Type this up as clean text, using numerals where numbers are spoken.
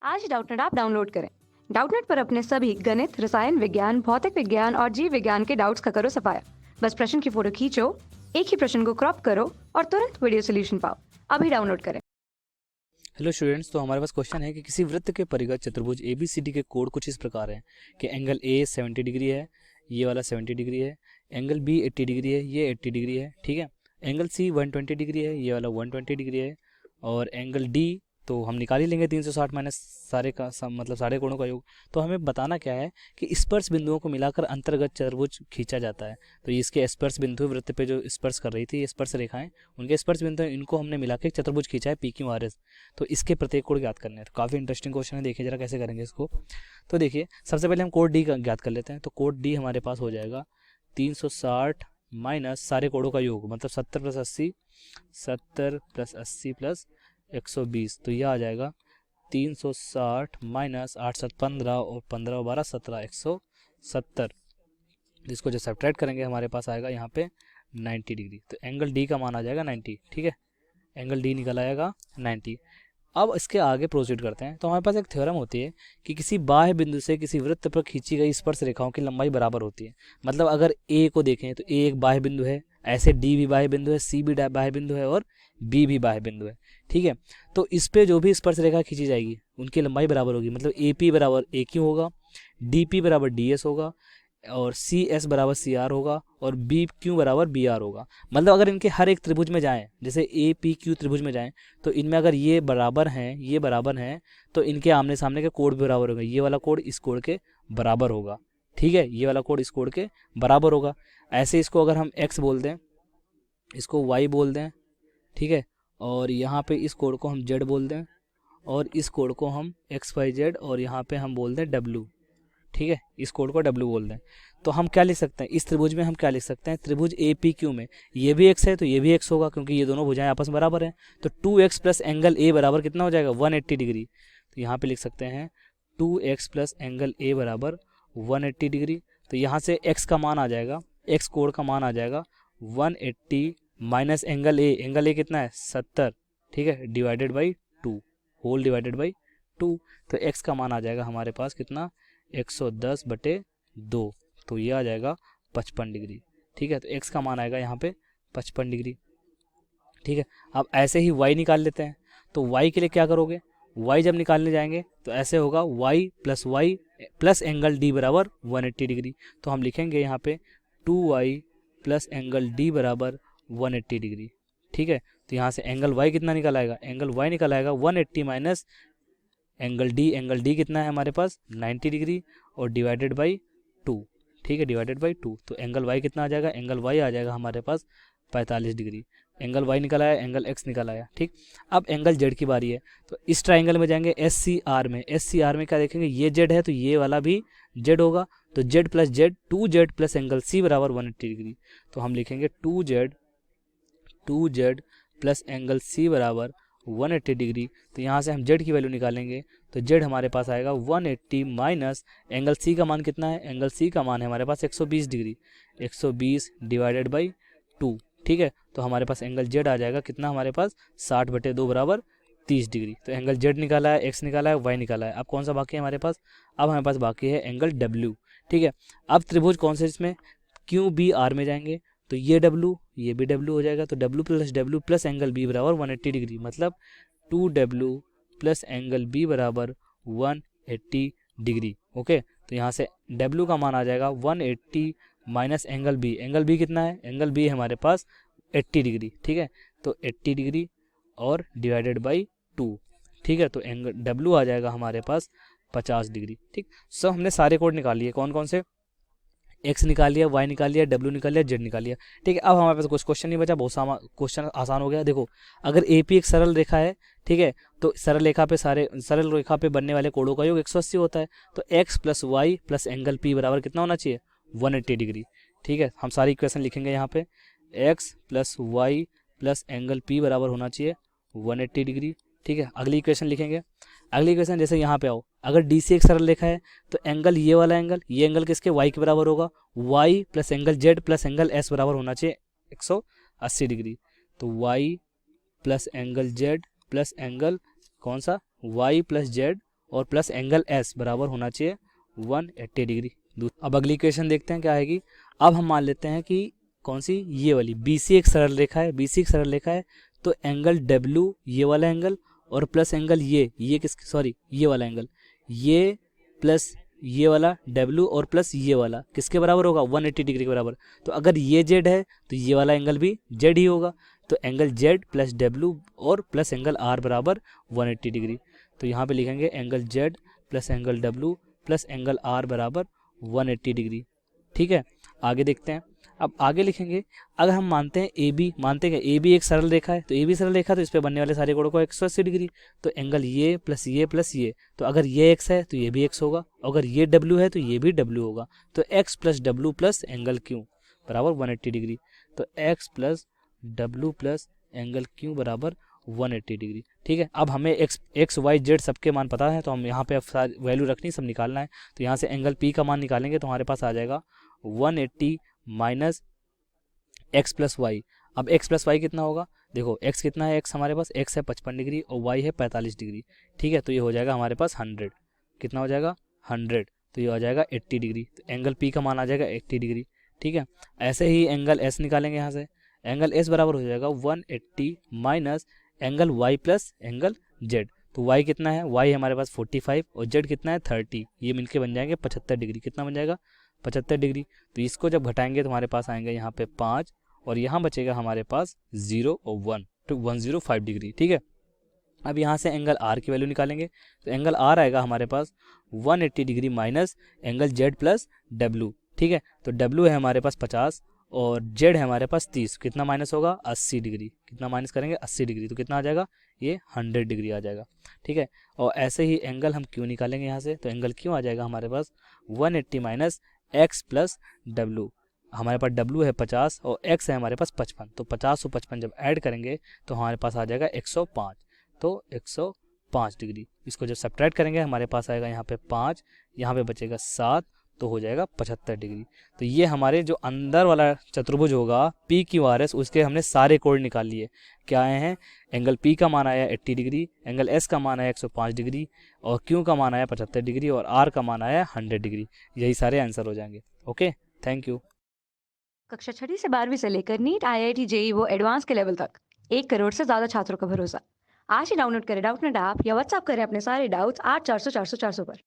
आज Doubtnut app download करें। Doubtnut पर अपने सभी गणित, रसायन विज्ञान, भौतिक विज्ञान और जीव विज्ञान के डाउट्स का करो सफाया। बस प्रश्न की फोटो खींचो, एक ही प्रश्न को क्रॉप करो और तुरंत वीडियो सोल्यूशन पाओ। अभी डाउनलोड करें। हेलो स्टूडेंट्स, तो हमारे पास क्वेश्चन है कि किसी वृत्त के परिगत चतुर्भुज ABCD के कोण कुछ इस प्रकार हैं कि एंगल A 70 डिग्री है, ये वाला 70 डिग्री है, एंगल B 80 डिग्री है, ये 80 डिग्री है, ठीक है। एंगल C 120 डिग्री है, ये वाला 120 डिग्री है, और एंगल D तो हम निकाल ही लेंगे 360 माइनस सारे का मतलब सारे कोणों का योग। तो हमें बताना क्या है कि स्पर्श बिंदुओं को मिलाकर अंतर्गत चतुर्भुज खींचा जाता है। तो इसके स्पर्श बिंदु वृत्त पे जो स्पर्श कर रही थी, ये स्पर्श रेखाएं, उनके स्पर्श बिंदु इनको हमने मिला के चतुर्भुज खींचा है PQRS। तो इसके प्रत्येक कोण ज्ञात करने हैं। तो काफ़ी इंटरेस्टिंग क्वेश्चन है, देखिए जरा कैसे करेंगे इसको। तो देखिए सबसे पहले हम कोण D ज्ञात कर लेते हैं। तो कोण D हमारे पास हो जाएगा 360 माइनस सारे कोणों का योग, मतलब 70 + 80, 70 + 80 + 120। तो यह आ जाएगा 360 माइनस 8 7 15 और 15 12 17 170। जिसको जब सब्ट्रैक्ट करेंगे हमारे पास आएगा यहाँ पे 90 डिग्री। तो एंगल D का मान आ जाएगा 90, ठीक है। एंगल D निकल आएगा 90। अब इसके आगे प्रोसीड करते हैं। तो हमारे पास एक थ्योरम होती है कि किसी बाह्य बिंदु से किसी वृत्त पर खींची गई स्पर्श रेखाओं की लंबाई बराबर होती है। मतलब अगर A को देखें तो A एक बाह्य बिंदु है, ऐसे D भी बाह्य बिंदु है, C भी बाह्य बिंदु है और B भी बाह्य बिंदु है, ठीक है। तो इस पे जो भी स्पर्श रेखा खींची जाएगी उनकी लंबाई बराबर होगी। मतलब AP बराबर AQ होगा, DP बराबर DS होगा, और CS बराबर CR होगा, और BQ बराबर BR होगा। मतलब अगर इनके हर एक त्रिभुज में जाएं, जैसे APQ त्रिभुज में जाएं, तो इनमें अगर ये बराबर हैं, ये बराबर हैं, तो इनके आमने सामने के कोण भी बराबर होंगे। ये वाला कोण इस कोण के बराबर होगा, ठीक है। ये वाला कोण इस कोण के बराबर होगा। ऐसे इसको अगर हम X बोल दें, इसको Y बोल दें, ठीक है, और यहाँ पे इस कोण को हम Z बोल दें, और इस कोण को हम XYZ, और यहाँ पे हम बोल दें W, ठीक है। इस कोण को W बोल दें। तो हम क्या लिख सकते हैं इस त्रिभुज में? हम क्या लिख सकते हैं? त्रिभुज APQ में ये भी x है तो ये भी x होगा, क्योंकि ये दोनों भुजाएं आपस में बराबर हैं। तो 2x प्लस एंगल A बराबर कितना हो जाएगा? 180 डिग्री। तो यहाँ पे लिख सकते हैं 2x प्लस एंगल A बराबर 180 डिग्री। तो यहाँ से x का मान आ जाएगा, x कोण का मान आ जाएगा 180 minus angle A। Angle A कितना है? 70, ठीक है, divided by 2, whole divided by 2। तो x का मान आ जाएगा हमारे पास कितना? 110/2। तो ये आ जाएगा 55 डिग्री, ठीक है। तो x का मान आएगा यहाँ पे 55 डिग्री, ठीक है। अब ऐसे ही y निकाल लेते हैं। तो y के लिए क्या करोगे? y जब निकालने जाएंगे तो ऐसे होगा y प्लस एंगल D बराबर 180 डिग्री। तो हम लिखेंगे यहाँ पे 2y प्लस एंगल D बराबर 180 डिग्री, ठीक है। तो यहाँ से एंगल y कितना निकल आएगा? एंगल y निकल आएगा 180 माइनस एंगल D कितना है हमारे पास? 90 डिग्री, और डिवाइडेड बाई 2, ठीक है, डिवाइडेड बाई 2। तो एंगल y कितना आ जाएगा? एंगल y आ जाएगा हमारे पास 45 डिग्री। एंगल y निकल आया, एंगल x निकल आया, ठीक। अब एंगल z की बारी है। तो इस ट्राइंगल में जाएंगे SCR में। SCR में क्या देखेंगे? ये z है तो ये वाला भी z होगा। तो z plus z, 2z plus angle C बराबर 180 डिग्री। तो हम लिखेंगे 2z प्लस एंगल C बराबर 180 डिग्री। तो यहाँ से हम z की वैल्यू निकालेंगे। तो z हमारे पास आएगा 180 माइनस एंगल C का मान कितना है? एंगल C का मान है हमारे पास 120 डिग्री, 120 डिवाइडेड बाई 2, ठीक है। तो हमारे पास एंगल Z आ जाएगा कितना हमारे पास? 60/2 बराबर 30 डिग्री। तो एंगल Z निकाला है, x निकाला है, y निकाला है। अब कौन सा बाकी है हमारे पास? अब हमारे पास बाकी है एंगल W, ठीक है। अब त्रिभुज कौन से इसमें? QBR में जाएंगे। तो ये W, ये भी W हो जाएगा। तो W प्लस एंगल B बराबर 180 डिग्री, मतलब 2W प्लस एंगल B बराबर 180 डिग्री, ओके। तो यहाँ से W का मान आ जाएगा 180 minus angle B। Angle B कितना है? एंगल B है हमारे पास 80 डिग्री, ठीक है। तो 80 डिग्री और डिवाइडेड बाई 2, ठीक है। तो एंगल W आ जाएगा हमारे पास 50 डिग्री, ठीक। सो हमने सारे कोड निकाल लिए। कौन कौन से? x निकाल लिया, y निकाल लिया, w निकाल लिया, z निकाल लिया, ठीक है। अब हमारे पास कुछ क्वेश्चन नहीं बचा, बहुत सारा क्वेश्चन आसान हो गया। देखो अगर AP एक सरल रेखा है, ठीक है, तो सरल रेखा पे बनने वाले कोणों का योग 180 होता है। तो x plus y plus angle P बराबर कितना होना चाहिए? 180 डिग्री, ठीक है। हम सारी इक्वेशन लिखेंगे यहाँ पे, x plus y plus angle P बराबर होना चाहिए 180 डिग्री, ठीक है। अगली इक्वेशन लिखेंगे। अगली इक्वेशन जैसे यहाँ पे आओ, अगर डी सी एक सरल रेखा है तो एंगल ये वाला एंगल, ये एंगल किसके? y के बराबर होगा। y plus angle z plus angle s बराबर होना चाहिए 180 डिग्री। तो y plus angle z plus angle कौन सा? y प्लस z और प्लस एंगल एस बराबर होना चाहिए 180 डिग्री। अब अगली इक्वेशन देखते हैं क्या आएगी। अब हम मान लेते हैं कि कौन सी, ये वाली BC एक सरल रेखा है, BC एक सरल रेखा है, तो एंगल W ये वाला एंगल और प्लस एंगल ये किस, सॉरी ये वाला एंगल, ये प्लस ये वाला W और प्लस ये वाला किसके बराबर होगा, 180 डिग्री के बराबर। तो अगर ये Z है तो ये वाला एंगल भी Z ही होगा। तो एंगल Z प्लस W और प्लस एंगल R बराबर 180 डिग्री। तो यहाँ पे लिखेंगे angle Z plus angle W plus angle R बराबर 180 डिग्री। ठीक है, आगे देखते हैं। अब आगे लिखेंगे, अगर हम मानते हैं AB, मानते हैं कि AB एक सरल रेखा है, तो AB सरल रेखा तो इस पे बनने वाले सारे कोणों को 180 डिग्री। तो एंगल ये प्लस ये प्लस ये, तो अगर ये x है तो ये भी x होगा, अगर ये W है तो ये भी W होगा। तो x plus W plus angle Q बराबर 180 डिग्री। तो x plus W plus angle Q बराबर 180 डिग्री। ठीक है, अब हमें x y z सबके मान पता है, तो हम यहाँ पे अब सारी वैल्यू रखनी, सब निकालना है। तो यहाँ से एंगल P का मान निकालेंगे तो हमारे पास आ जाएगा 180 माइनस x प्लस वाई। अब x प्लस वाई कितना होगा, देखो x कितना है, x हमारे पास x है 55 डिग्री और y है 45 डिग्री। ठीक है, तो ये हो जाएगा हमारे पास 100, कितना हो जाएगा 100, तो ये हो जाएगा 80 डिग्री। तो एंगल P का मान आ जाएगा 80 डिग्री। ठीक है, ऐसे ही एंगल S निकालेंगे यहाँ से, एंगल S बराबर हो जाएगा 180 minus angle Y plus angle Z। तो y कितना है, y हमारे पास 45 और z कितना है 30, ये मिलके बन जाएंगे 75 डिग्री। कितना बन जाएगा 75 डिग्री। तो इसको जब घटाएंगे तो हमारे पास आएंगे यहाँ पे 5 और यहाँ बचेगा हमारे पास 0 और 1, तो 105 डिग्री। ठीक है, अब यहाँ से एंगल R की वैल्यू निकालेंगे, तो एंगल R आएगा हमारे पास 180 degree minus angle Z plus W। ठीक है, तो W है हमारे पास 50 और Z है हमारे पास 30, कितना माइनस होगा 80 डिग्री। कितना माइनस करेंगे 80 डिग्री, तो कितना आ जाएगा ये 100 डिग्री आ जाएगा। ठीक है, और ऐसे ही एंगल हम Q निकालेंगे यहाँ से, तो एंगल Q आ जाएगा हमारे पास 180 माइनस x प्लस W। हमारे पास W है 50 और x है हमारे पास 55, तो 50 और 55 जब ऐड करेंगे तो हमारे पास आ जाएगा 105, तो 105 डिग्री। इसको जब सब्ट्रैक्ट करेंगे हमारे पास आएगा यहाँ पे 5, यहाँ पे बचेगा 7, तो हो जाएगा 75 डिग्री। तो ये हमारे जो अंदर वाला चतुर्भुज होगा PQRS, उसके हमने सारे कोण निकाल लिए। क्या आए हैं, एंगल P का मान आया 80 डिग्री, एंगल S का मान आया 105 डिग्री और Q का मान आया 75 डिग्री और R का मान आया 100 डिग्री। यही सारे आंसर हो जाएंगे। Okay, thank you. कक्षा 6वीं से 12वीं से लेकर नीट IIT JEE वो एडवांस के लेवल तक 1 करोड़ से ज़्यादा छात्रों का भरोसा। आज ही डाउनलोड करें डाउटनेट ऐप या व्हाट्सएप करें अपने सारे डाउट्स 8400 400 400 पर।